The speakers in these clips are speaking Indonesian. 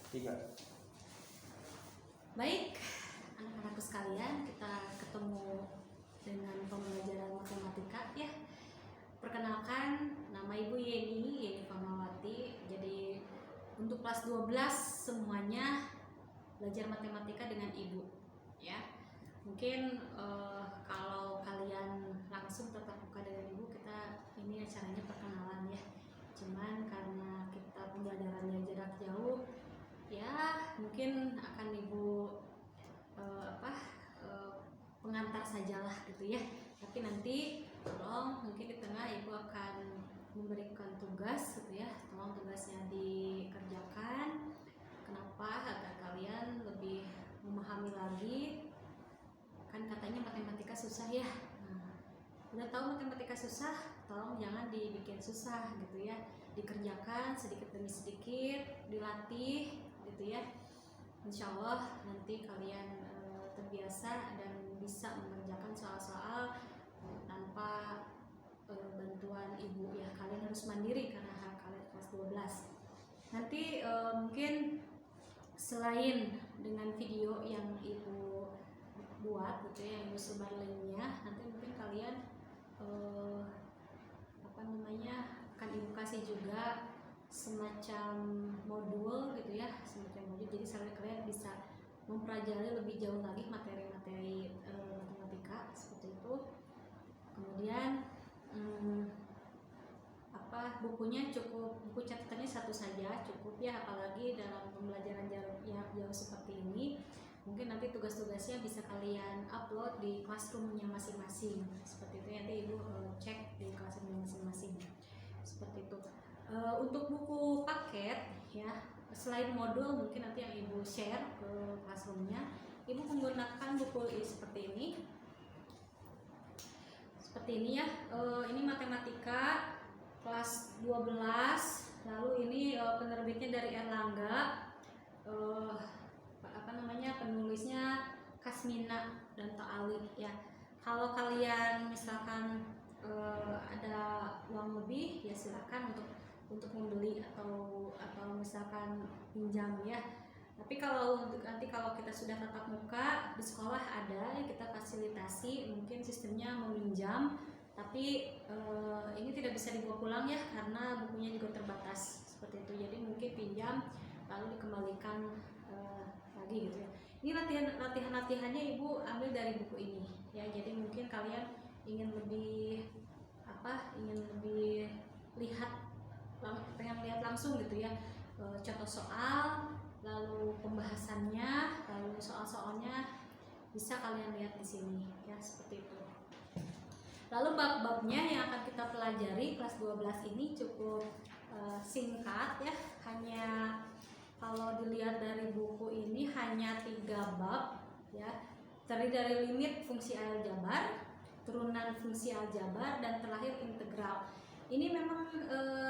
Tiga. Baik, anak-anakku sekalian, kita ketemu dengan pembelajaran matematika ya. Perkenalkan, nama Ibu Yeni Famawati. Jadi untuk kelas 12 semuanya belajar matematika dengan Ibu ya. Mungkin kalau kalian langsung tetap muka dengan Ibu, kita ini acaranya perkenalan ya. Cuman karena kita pembelajarannya jarak jauh ya, mungkin akan Ibu pengantar sajalah gitu ya. Tapi nanti tolong mungkin di tengah Ibu akan memberikan tugas gitu ya. Tolong tugasnya dikerjakan. Kenapa? Agar kalian lebih memahami lagi. Kan katanya matematika susah ya. Nah, udah tahu matematika susah, tolong jangan dibikin susah gitu ya. Dikerjakan sedikit demi sedikit, dilatih gitu ya. Insya Allah nanti kalian terbiasa dan bisa mengerjakan soal-soal tanpa bantuan Ibu ya. Kalian harus mandiri karena kalian kelas 12. Nanti mungkin selain dengan video yang Ibu buat gitu ya, yang Ibu sebar linknya, nanti mungkin kalian akan Ibu kasih juga semacam modul gitu ya, semacam modul. Jadi kalian bisa mempelajari lebih jauh lagi materi-materi matematika seperti itu. Kemudian bukunya cukup, buku catatannya satu saja cukup ya, apalagi dalam pembelajaran jarak jauh seperti ini. Mungkin nanti tugas-tugasnya bisa kalian upload di classroomnya masing-masing seperti itu. Nanti Ibu cek di classroomnya masing-masing seperti itu. Untuk buku paket ya, selain modul mungkin nanti yang Ibu share ke classroomnya, Ibu menggunakan buku seperti ini ya. Ini matematika kelas 12, lalu ini penerbitnya dari Erlangga, penulisnya Kasmina dan Ta'ali ya. Kalau kalian misalkan ada uang lebih ya silakan untuk membeli atau misalkan pinjam ya. Tapi kalau nanti kalau kita sudah tatap muka di sekolah ada ya, kita fasilitasi mungkin sistemnya meminjam, tapi ini tidak bisa dibawa pulang ya karena bukunya juga terbatas seperti itu. Jadi mungkin pinjam lalu dikembalikan lagi gitu ya. Ini latihannya Ibu ambil dari buku ini ya. Jadi mungkin kalian ingin lebih pengen lihat langsung gitu ya, contoh soal, lalu pembahasannya, lalu soal-soalnya bisa kalian lihat di sini ya, seperti itu. Lalu bab-babnya yang akan kita pelajari kelas 12 ini cukup singkat ya, hanya kalau dilihat dari buku ini hanya 3 bab ya, terdiri dari limit fungsi aljabar, turunan fungsi aljabar, dan terakhir integral. Ini memang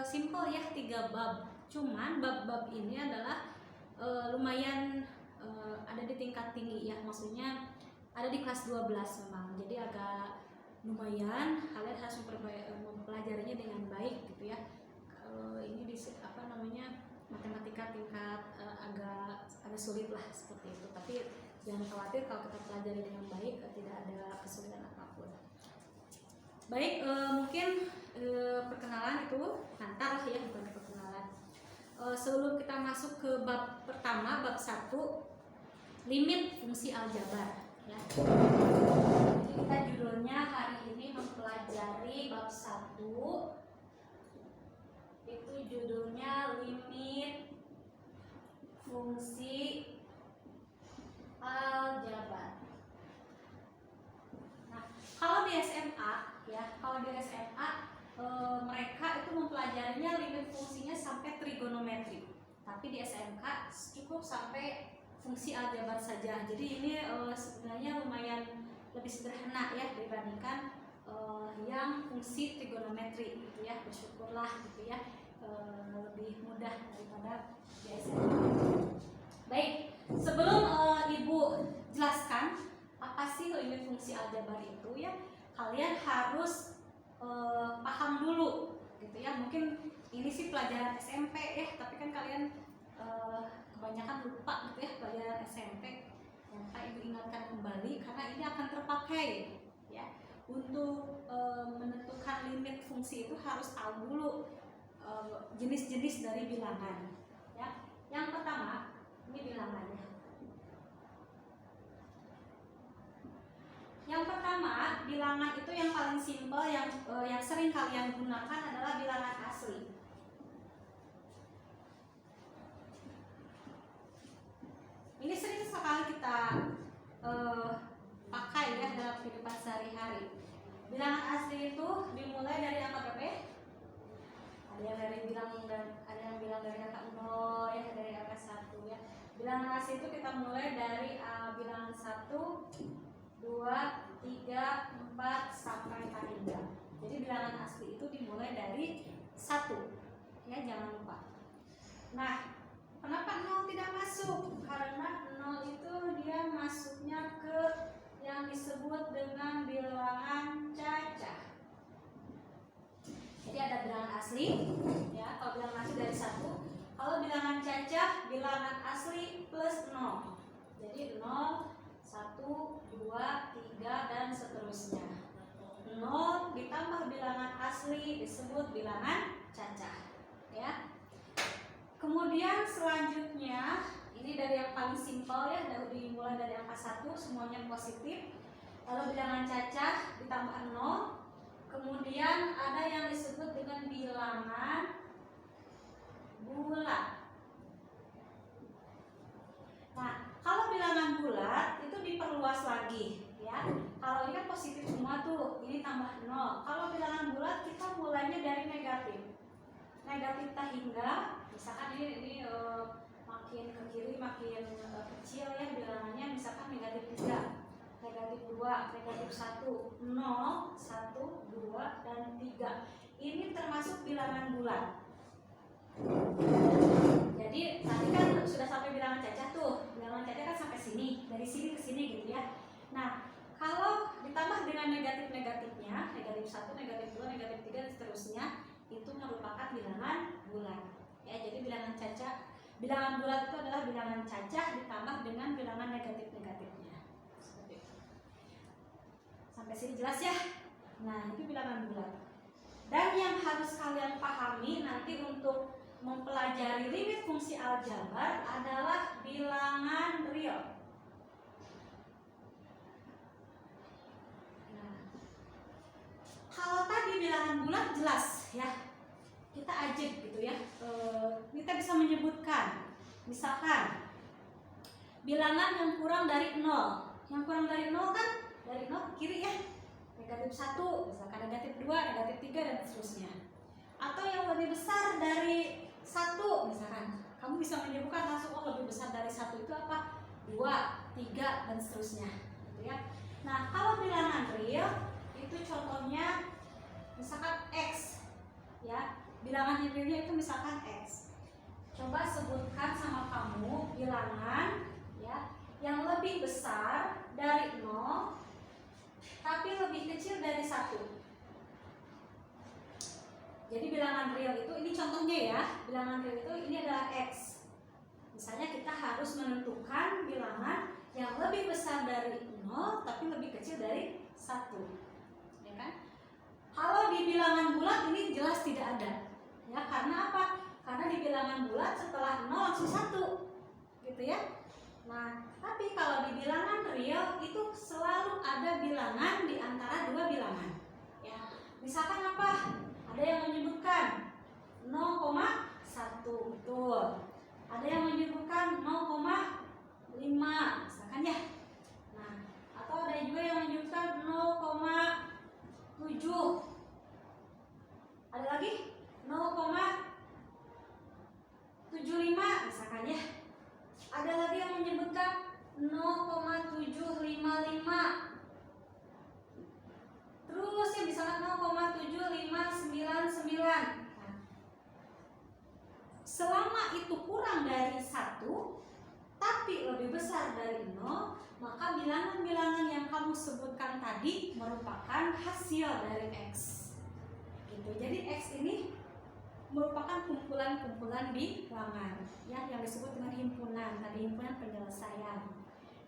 simple ya, 3 bab. Cuman bab-bab ini adalah lumayan ada di tingkat tinggi ya, maksudnya ada di kelas 12 memang. Jadi agak lumayan, kalian harus mempelajarinya dengan baik gitu ya. Ini matematika tingkat agak sulit lah seperti itu. Tapi jangan khawatir, kalau kita pelajari dengan baik tidak ada kesulitan apapun. Baik, mungkin perkenalan itu nanti ya, bukan perkenalan. Sebelum kita masuk ke bab pertama, bab 1, limit fungsi aljabar ya. Jadi kita judulnya hari ini mempelajari bab 1, itu judulnya limit fungsi aljabar. Nah, kalau di SMA mereka itu mempelajarinya limit fungsinya sampai trigonometri, tapi di SMK cukup sampai fungsi aljabar saja. Jadi ini sebenarnya lumayan lebih sederhana ya dibandingkan yang fungsi trigonometri gitu ya. Bersyukurlah gitu ya, lebih mudah daripada di SMK. Baik, sebelum Ibu jelaskan apa sih limit fungsi aljabar itu ya, kalian harus paham dulu gitu ya. Mungkin ini sih pelajaran SMP ya, tapi kan kalian kebanyakan lupa gitu ya pelajaran SMP, yang Ibu ingatkan kembali karena ini akan terpakai ya. Untuk menentukan limit fungsi itu harus tahu dulu jenis-jenis dari bilangan ya. Yang pertama ini bilangannya. Yang pertama, bilangan itu yang paling simpel yang sering kalian gunakan adalah bilangan asli. Ini sering sekali kita pakai ya dalam kehidupan sehari-hari. Bilangan asli itu dimulai dari angka berapa? Ada yang bilang dari angka 0 ya, dari angka 1 ya. Bilangan asli itu kita mulai dari bilangan 1, 2, 3, 4 sampai hingga. Jadi bilangan asli itu dimulai dari 1 ya, jangan lupa. Nah, kenapa 0 tidak masuk? Karena 0 itu dia masuknya ke yang disebut dengan bilangan cacah. Jadi ada bilangan asli ya, kalau bilangan asli dari 1. Kalau bilangan cacah, bilangan asli plus 0. Jadi 0, 1, 2, 3 dan seterusnya. 0 ditambah bilangan asli disebut bilangan cacah ya. Kemudian selanjutnya ini dari yang paling simpel ya, dimulai dari angka 1 semuanya positif. Lalu bilangan cacah ditambah 0. Kemudian ada yang disebut dengan bilangan bulat. Nah, kalau bilangan bulat itu diperluas lagi ya. Kalau ini kan positif semua tuh, ini tambah 0. Kalau bilangan bulat kita mulainya dari negatif. Negatif tak hingga, misalkan ini makin ke kiri makin kecil ya bilangannya, misalkan negatif 3, negatif 2, negatif 1, 0, 1, 2, dan 3. Ini termasuk bilangan bulat. Jadi tadi kan sudah sampai bilangan cacah tuh. Bilangan cacah kan sampai sini, dari sini ke sini gitu ya. Nah, kalau ditambah dengan negatif-negatifnya, negatif 1, negatif 2, negatif 3 dan seterusnya, itu merupakan bilangan bulat. Ya, jadi bilangan bulat itu adalah bilangan cacah ditambah dengan bilangan negatif-negatifnya. Seperti itu. Sampai sini jelas ya? Nah, itu bilangan bulat. Dan yang harus kalian pahami nanti untuk mempelajari limit fungsi aljabar adalah bilangan real. Nah, kalau tadi bilangan bulat jelas ya, kita ajib gitu ya. Kita bisa menyebutkan, misalkan bilangan yang kurang dari 0. Yang kurang dari 0 kan dari 0 ke kiri ya, negatif 1, misalkan negatif 2, negatif 3 dan seterusnya. Atau yang lebih besar dari 1, misalkan kamu bisa menyebutkan langsung, oh lebih besar dari 1 itu apa? 2, 3 dan seterusnya gitu ya. Nah, kalau bilangan real itu contohnya misalkan X ya, bilangan realnya itu misalkan X. Coba sebutkan sama kamu bilangan ya yang lebih besar dari 0 tapi lebih kecil dari 1. Jadi bilangan real itu, ini contohnya ya, bilangan real itu ini adalah X. Misalnya kita harus menentukan bilangan yang lebih besar dari 0 tapi lebih kecil dari 1 ya kan? Kalau di bilangan bulat ini jelas tidak ada ya, karena apa? Karena di bilangan bulat setelah 0 langsung 1 gitu ya. Nah, tapi kalau di bilangan real itu selalu ada bilangan di antara dua bilangan ya. Misalkan apa? Ada yang menyebutkan 0,1, betul. Ada yang menyebutkan 0,5 misalkan ya. Nah, atau ada juga yang menyebutkan 0,7. Ada lagi 0,75 misalkan ya. Ada lagi yang menyebutkan 0,755. Terus yang misalkan 0,7599. Nah, selama itu kurang dari 1 tapi lebih besar dari 0, maka bilangan-bilangan yang kamu sebutkan tadi merupakan hasil dari X gitu. Jadi X ini merupakan kumpulan-kumpulan bilangan ya, yang disebut dengan himpunan di himpunan penyelesaian.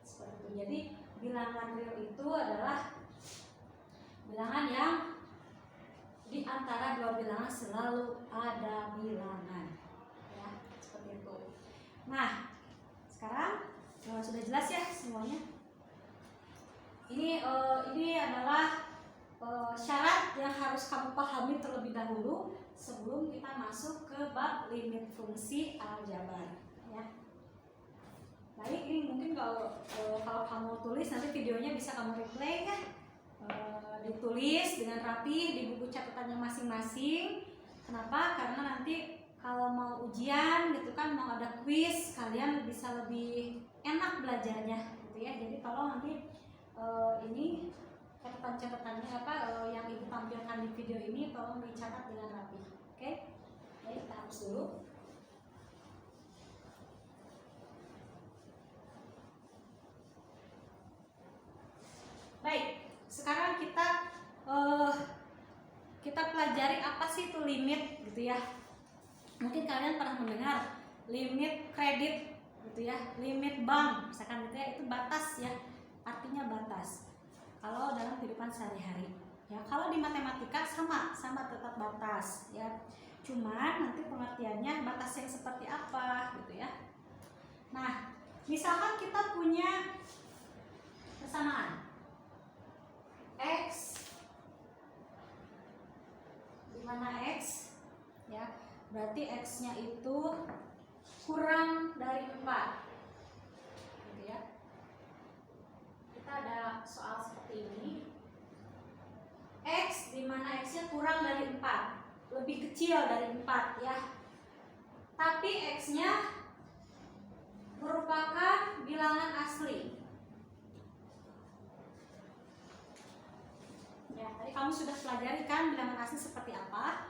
Seperti itu. Jadi bilangan real itu adalah bilangan yang di antara dua bilangan selalu ada bilangan, ya, seperti itu. Nah, sekarang sudah jelas ya semuanya. Ini adalah syarat yang harus kamu pahami terlebih dahulu sebelum kita masuk ke bab limit fungsi aljabar, ya. Baik, ini mungkin kalau kamu tulis nanti videonya bisa kamu replay ya. Ditulis dengan rapi di buku catatannya masing-masing. Kenapa? Karena nanti kalau mau ujian gitu kan, mau ada kuis, kalian bisa lebih enak belajarnya gitu ya. Jadi kalau nanti ini catatan-catatannya yang ibu tampilkan di video ini tolong dicatat dengan rapi. Oke? Baik, kita hapus dulu. Baik, sekarang kita pelajari apa sih itu limit gitu ya. Mungkin kalian pernah mendengar limit kredit gitu ya, limit bank misalkan gitu ya, itu batas ya, artinya batas kalau dalam kehidupan sehari-hari ya. Kalau di matematika sama tetap batas ya, cuman nanti pengertiannya batas yang seperti apa gitu ya. Nah, misalkan kita punya persamaan X, dimana X ya, berarti X-nya itu kurang dari 4 gitu ya. Kita ada soal seperti ini, X dimana X-nya kurang dari 4, lebih kecil dari 4 ya, tapi X-nya merupakan bilangan asli. Ya, tadi kamu sudah pelajari kan bilangan asli seperti apa.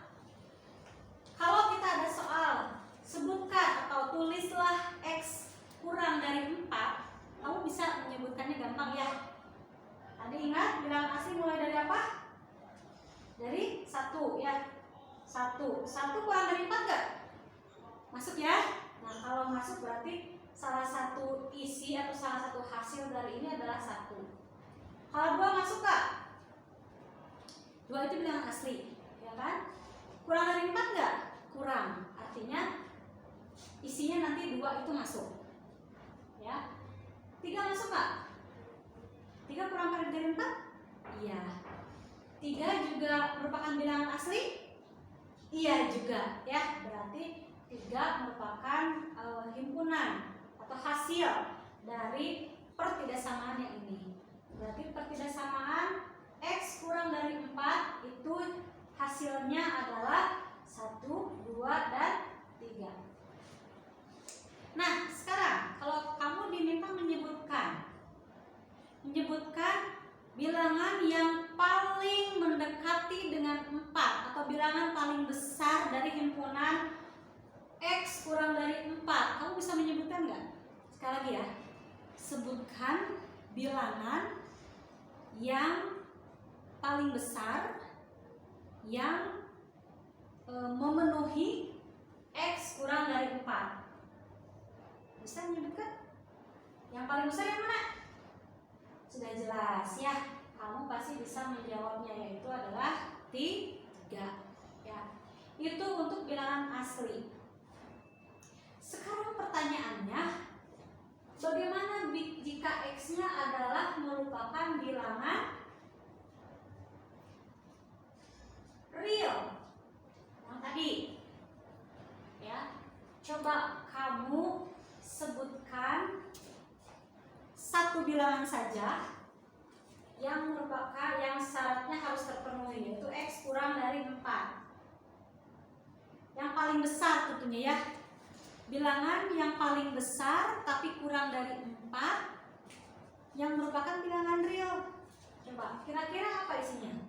Kalau kita ada soal, sebutkan atau tulislah X kurang dari 4, kamu bisa menyebutkannya gampang ya. Tadi ingat bilangan asli mulai dari apa? Dari 1 ya. 1 kurang dari 4 enggak? Masuk ya? Nah, kalau masuk berarti salah satu isi atau salah satu hasil dari ini adalah 1. Kalau 2 masuk enggak? 2 itu bilangan asli, ya kan? Kurang dari 4 enggak? Kurang. Artinya isinya nanti 2 itu masuk. Ya. 3 masuk enggak? 3 kurang dari 4? Iya. 3 juga merupakan bilangan asli? Iya juga, ya. Berarti 3 merupakan himpunan atau hasil dari pertidaksamaan yang ini. Berarti pertidaksamaan X kurang dari 4 itu hasilnya adalah 1, 2, dan 3. Nah, sekarang kalau kamu diminta menyebutkan bilangan yang paling mendekati dengan 4 atau bilangan paling besar dari himpunan X kurang dari 4, kamu bisa menyebutkan nggak? Sekali lagi ya, sebutkan bilangan yang paling besar yang memenuhi X kurang dari 4. Bisa menyebutkan? Yang paling besar yang mana? Sudah jelas ya, kamu pasti bisa menjawabnya, yaitu adalah 3 ya. Itu untuk bilangan asli. Sekarang pertanyaannya, bagaimana jika X-nya adalah merupakan bilangan real yang tadi ya? Coba kamu sebutkan satu bilangan saja yang merupakan yang syaratnya harus terpenuhi, yaitu X kurang dari 4. Yang paling besar tentunya ya, bilangan yang paling besar tapi kurang dari 4 yang merupakan bilangan real. Coba kira-kira apa isinya?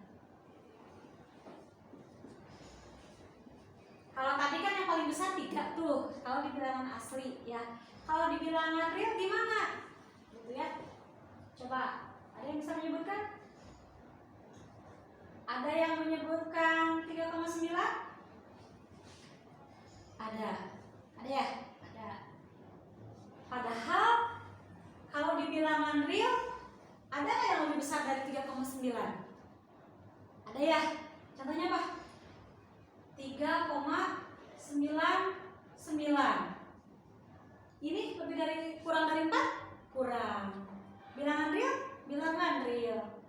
Kalau tadi kan yang paling besar 3 tuh, kalau di bilangan asli ya. Kalau di bilangan real gimana? Gitu ya. Coba, ada yang bisa menyebutkan? Ada yang menyebutkan 3,9? Ada ya? Ada. Padahal bilangan real ada nggak yang lebih besar dari 3,9? Ada ya? Contohnya apa? 3,99. Ini lebih dari, kurang dari 4? Kurang. Bilangan real? Bilangan real.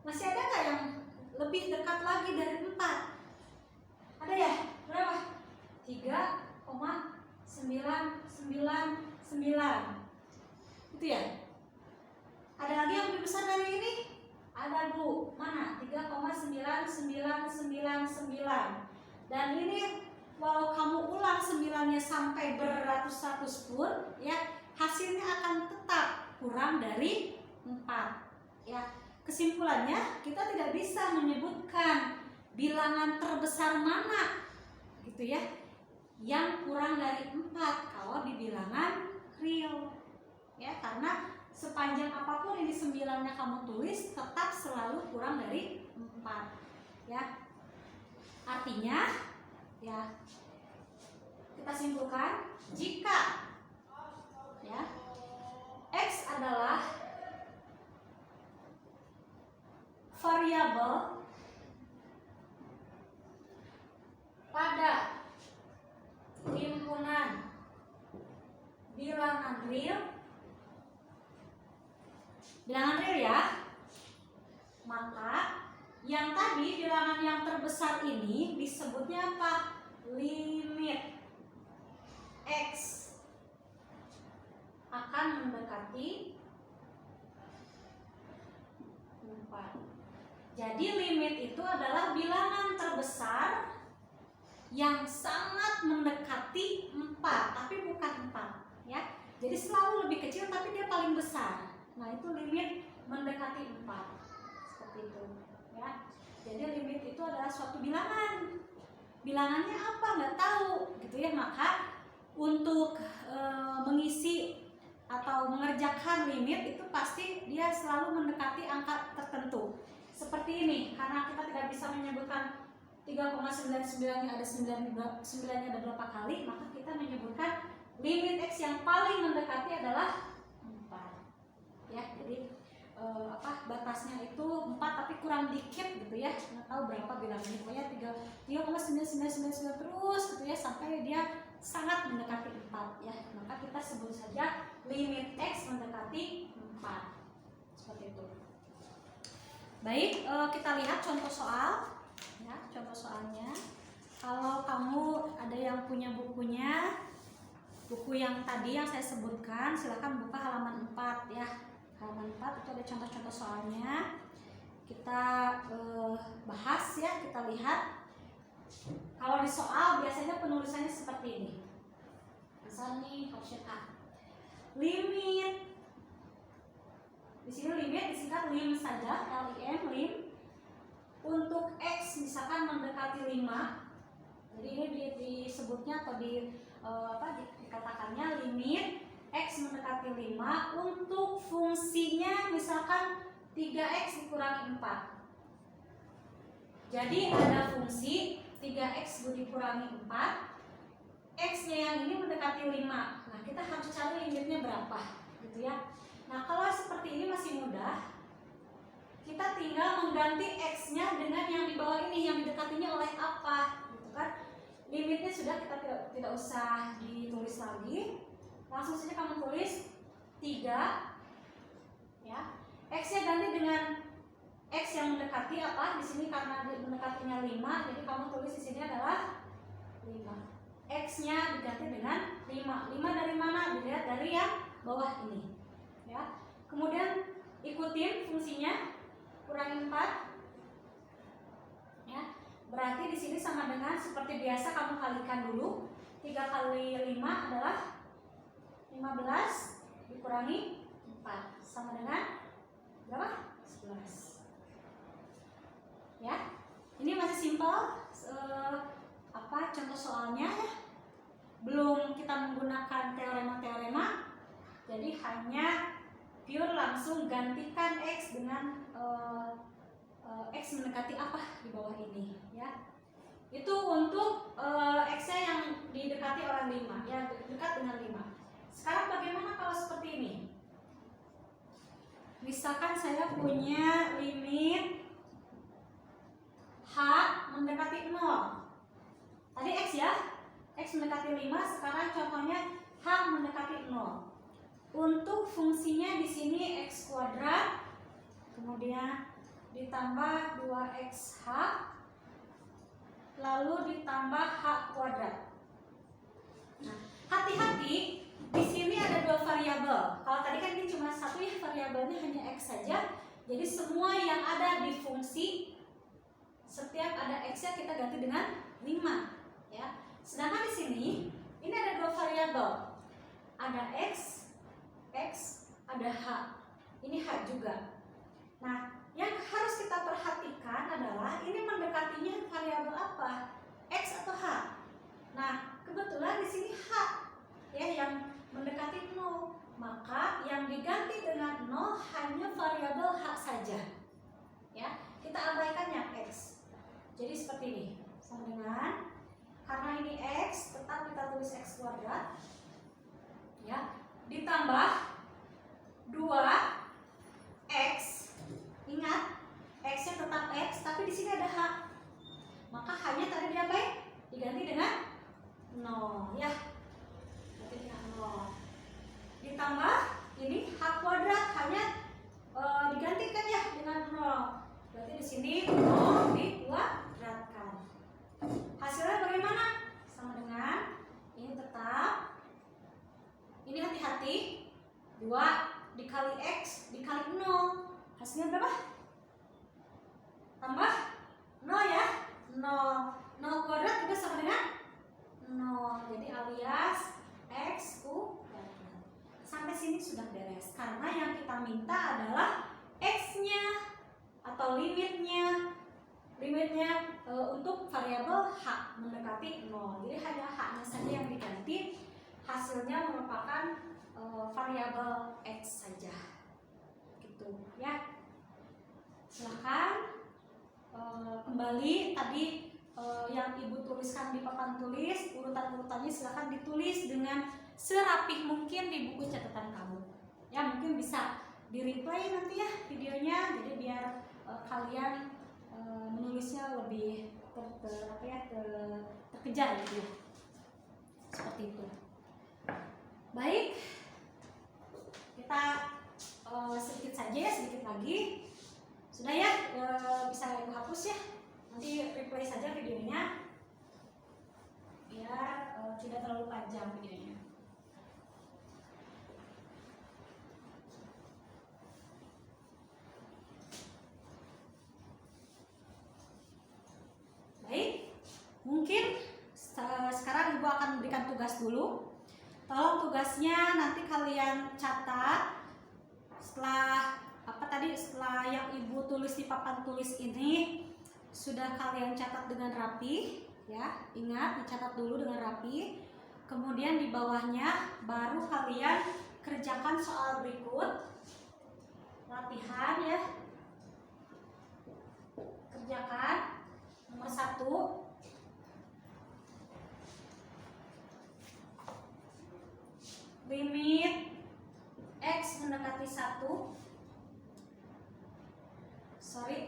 Masih ada nggak yang lebih dekat lagi dari 4? Ada ya? Berapa? 3,999. Itu ya? Ada lagi yang lebih besar dari ini? Ada Bu, mana? 3,9999. Dan ini walau kamu ulang 9-nya sampai beratus-ratus pun ya, hasilnya akan tetap kurang dari 4 ya. Kesimpulannya, kita tidak bisa menyebutkan bilangan terbesar mana gitu ya yang kurang dari 4 kalau di bilangan real ya, karena sepanjang apapun ini 9-nya kamu tulis tetap selalu kurang dari 4 ya. Artinya ya, kita simpulkan jika ya X adalah variabel pada himpunan bilangan real ya, maka yang tadi bilangan yang terbesar ini disebutnya apa? Limit X akan mendekati 4. Jadi limit itu adalah bilangan terbesar yang sangat mendekati 4, tapi bukan 4 ya. Jadi selalu lebih kecil tapi dia paling besar. Nah, itu limit mendekati 4. Seperti itu ya. Jadi limit itu adalah suatu bilangan. Bilangannya apa? Nggak tahu gitu ya. Maka untuk mengisi atau mengerjakan limit itu pasti dia selalu mendekati angka tertentu. Seperti ini, karena kita tidak bisa menyebutkan 3,99-nya ada 9-nya ada berapa kali, maka kita menyebutkan limit X yang paling mendekati adalah 4 ya. Jadi batasnya itu 4 tapi kurang dikit gitu ya, nggak tahu berapa bilangannya, pokoknya 3,9999 terus gitu ya sampai dia sangat mendekati 4 ya, maka kita sebut saja limit X mendekati 4 seperti itu. Baik, kita lihat contoh soal ya. Contoh soalnya, kalau kamu ada yang punya bukunya, buku yang tadi yang saya sebutkan, silakan buka halaman 4 ya. Halaman 4 itu ada contoh-contoh soalnya. Kita bahas ya, kita lihat. Kalau di soal biasanya penulisannya seperti ini. Misal nih option A. Limit, di sini limit disingkat lim saja, lim, lim. Untuk X misalkan mendekati 5. Jadi ini disebutnya atau dikatakannya limit X mendekati 5 untuk fungsinya misalkan 3X dikurangi 4. Jadi ada fungsi 3X dikurangi 4, X-nya yang ini mendekati 5. Nah, kita harus cari limitnya berapa gitu ya. Nah, kalau seperti ini masih mudah. Kita tinggal mengganti X-nya dengan yang di bawah ini, yang didekatinya oleh apa gitu kan. Limitnya sudah, kita tidak usah ditulis lagi. Langsung saja kamu tulis 3 ya. X-nya ganti dengan X yang mendekati apa? Di sini karena mendekatinya 5, jadi kamu tulis di sini adalah 5. X-nya diganti dengan 5. 5 dari mana? Dilihat dari yang bawah ini. Ya. Kemudian ikutin fungsinya, kurangi 4. Ya. Berarti di sini sama dengan seperti biasa kamu kalikan dulu. 3 kali 5 adalah 15 dikurangi 4 sama dengan berapa? 11. Ya. Ini masih simpel contoh soalnya ya. Belum kita menggunakan teorema-teorema. Jadi hanya pure langsung gantikan X dengan X mendekati apa di bawah ini ya. Itu untuk X-nya yang didekati oleh 5 ya, dekat dengan 5. Sekarang bagaimana kalau seperti ini? misalkan saya punya limit H mendekati 0. Tadi X ya, X mendekati 5, sekarang contohnya H mendekati 0. Untuk fungsinya di sini X kuadrat, kemudian ditambah 2XH, lalu ditambah H kuadrat. Nah, hati-hati, di sini ada dua variabel. Kalau tadi kan ini cuma satu ya, variabelnya hanya X saja. Jadi semua yang ada di fungsi, setiap ada X-nya kita ganti dengan 5 ya. Sedangkan di sini ini ada dua variabel. Ada X, ada H. Ini H juga. Nah, yang harus kita perhatikan adalah ini mendekatinya variabel apa? X atau H? Nah, kebetulan di sini H ya yang mendekati 0. Maka yang diganti dengan 0 hanya variabel H saja. Ya, kita abaikan yang X. Jadi seperti ini. Sama dengan karena ini X, tetap kita tulis X kuadrat. Ya, ditambah 2X. Ingat, X-nya tetap X, tapi di sini ada H. Maka H-nya tadi diapain? Diganti dengan 0 ya. Ganti dengan 0. Ditambah ini H kuadrat, hanya digantikan ya dengan 0. Berarti di sini 0 dikuadratkan. Hasilnya bagaimana? Sama dengan ini tetap. Ini hati-hati. 2 dikali X dikali 0. Hasilnya berapa? Tambah 0 ya. 0 kuadrat juga sama dengan 0. Jadi alias X kuadrat. Sampai sini sudah beres. Karena yang kita minta adalah X-nya atau limitnya untuk variabel H mendekati 0. Jadi hanya H-nya saja yang diganti. Hasilnya merupakan variabel X saja. Gitu ya. Silahkan kembali tadi yang ibu tuliskan di papan tulis, urutan-urutannya silahkan ditulis dengan serapih mungkin di buku catatan kamu. Ya, mungkin bisa di replay nanti ya videonya, jadi biar kalian menulisnya lebih terkejar gitu ya. Seperti itu. Baik, kita sedikit saja ya, sedikit lagi. Sudah ya, bisa ibu hapus ya. Nanti replay saja videonya biar tidak terlalu panjang videonya. Baik, mungkin sekarang ibu akan memberikan tugas dulu. Tolong tugasnya nanti kalian catat setelah setelah yang ibu tulis di papan tulis ini sudah kalian catat dengan rapi ya. Ingat, dicatat dulu dengan rapi. Kemudian di bawahnya baru kalian kerjakan soal berikut. Latihan ya. Kerjakan nomor 1. Limit X mendekati 1.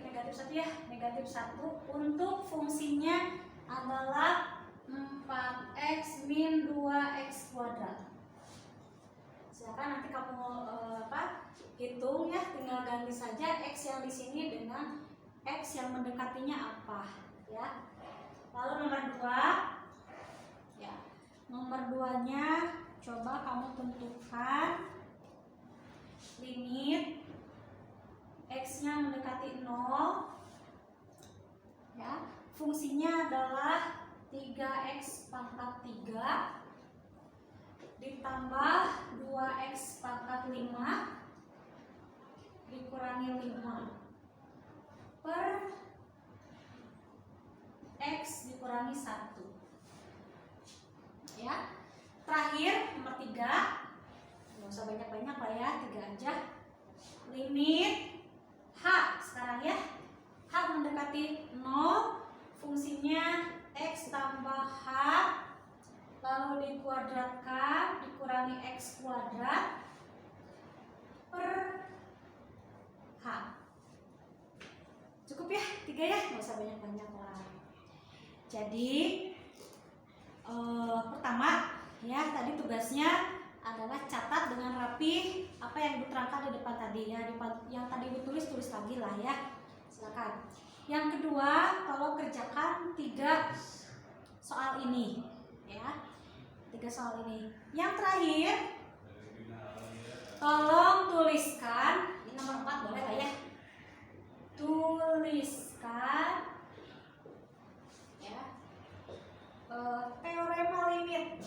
Negatif 1 ya, negatif 1 untuk fungsinya adalah 4X min 2X kuadrat. Silakan nanti kamu hitung ya, tinggal ganti saja X yang di sini dengan X yang mendekatinya apa ya. Lalu nomor 2 ya, nomor 2-nya coba kamu tentukan limit X-nya mendekati 0 ya. Fungsinya adalah 3X pangkat 3 ditambah 2X pangkat 5 dikurangi 5 per X dikurangi 1 ya. Terakhir nomor 3, nggak usah banyak-banyak lah ya, 3 aja. Limit H sekarang ya, H mendekati 0, fungsinya X tambah H lalu dikuadratkan dikurangi X kuadrat per 3 ya, nggak usah banyak-banyak lah. Jadi pertama ya, tadi tugasnya adalah catat dengan rapi apa yang Ibu terangkan di depan tadi ya. Yang tadi Ibu tulis lagi lah ya, silakan. Yang kedua, tolong kerjakan 3 soal ini ya, 3 soal ini. Yang terakhir, tolong tuliskan, ini nomor 4 boleh lah ya, tuliskan ya teorema limit.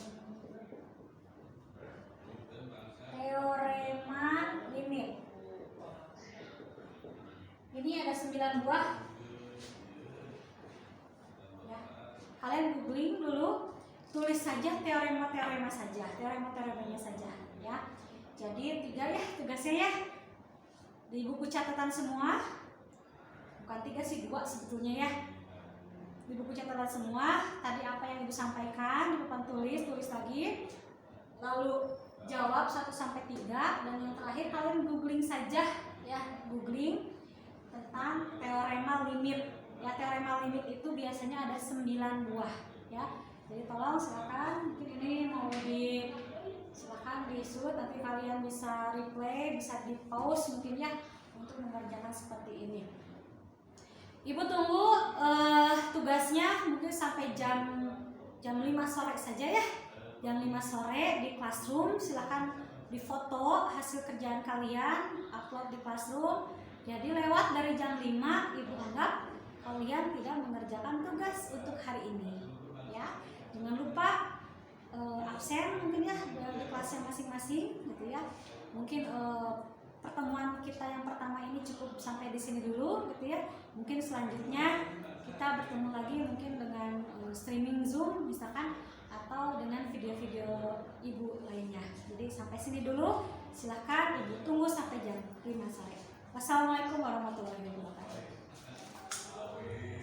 Teorema limit. Ini ada 9 buah. Ya. Kalian googling dulu, tulis saja teorema-teorema saja, teorema-teoremanya saja ya. Jadi 3 ya tugasnya ya. Di buku catatan semua. Bukan 3 sih, 2 sebetulnya ya. Di buku catatan semua, tadi apa yang Ibu sampaikan di papan tulis lagi. Lalu jawab 1 sampai 3, dan yang terakhir kalian googling saja ya, googling tentang teorema limit. Ya, teorema limit itu biasanya ada 9 buah ya. Jadi tolong silakan, mungkin ini mau silakan di-shoot, nanti kalian bisa replay, bisa di-pause mungkin ya untuk mengerjakan seperti ini. Ibu tunggu tugasnya mungkin sampai jam 5 sore saja ya. Jam 5 sore di classroom, silakan difoto hasil kerjaan kalian, upload di classroom. Jadi lewat dari jam 5, Ibu anggap kalian tidak mengerjakan tugas untuk hari ini ya. Jangan lupa absen mungkin ya di kelasnya masing-masing gitu ya. Mungkin pertemuan kita yang pertama ini cukup sampai di sini dulu gitu ya. Mungkin selanjutnya kita bertemu lagi mungkin dengan streaming Zoom misalkan, atau dengan video-video Ibu lainnya. Jadi sampai sini dulu, silahkan Ibu tunggu sampai jam 5 sore. Wassalamualaikum warahmatullahi wabarakatuh.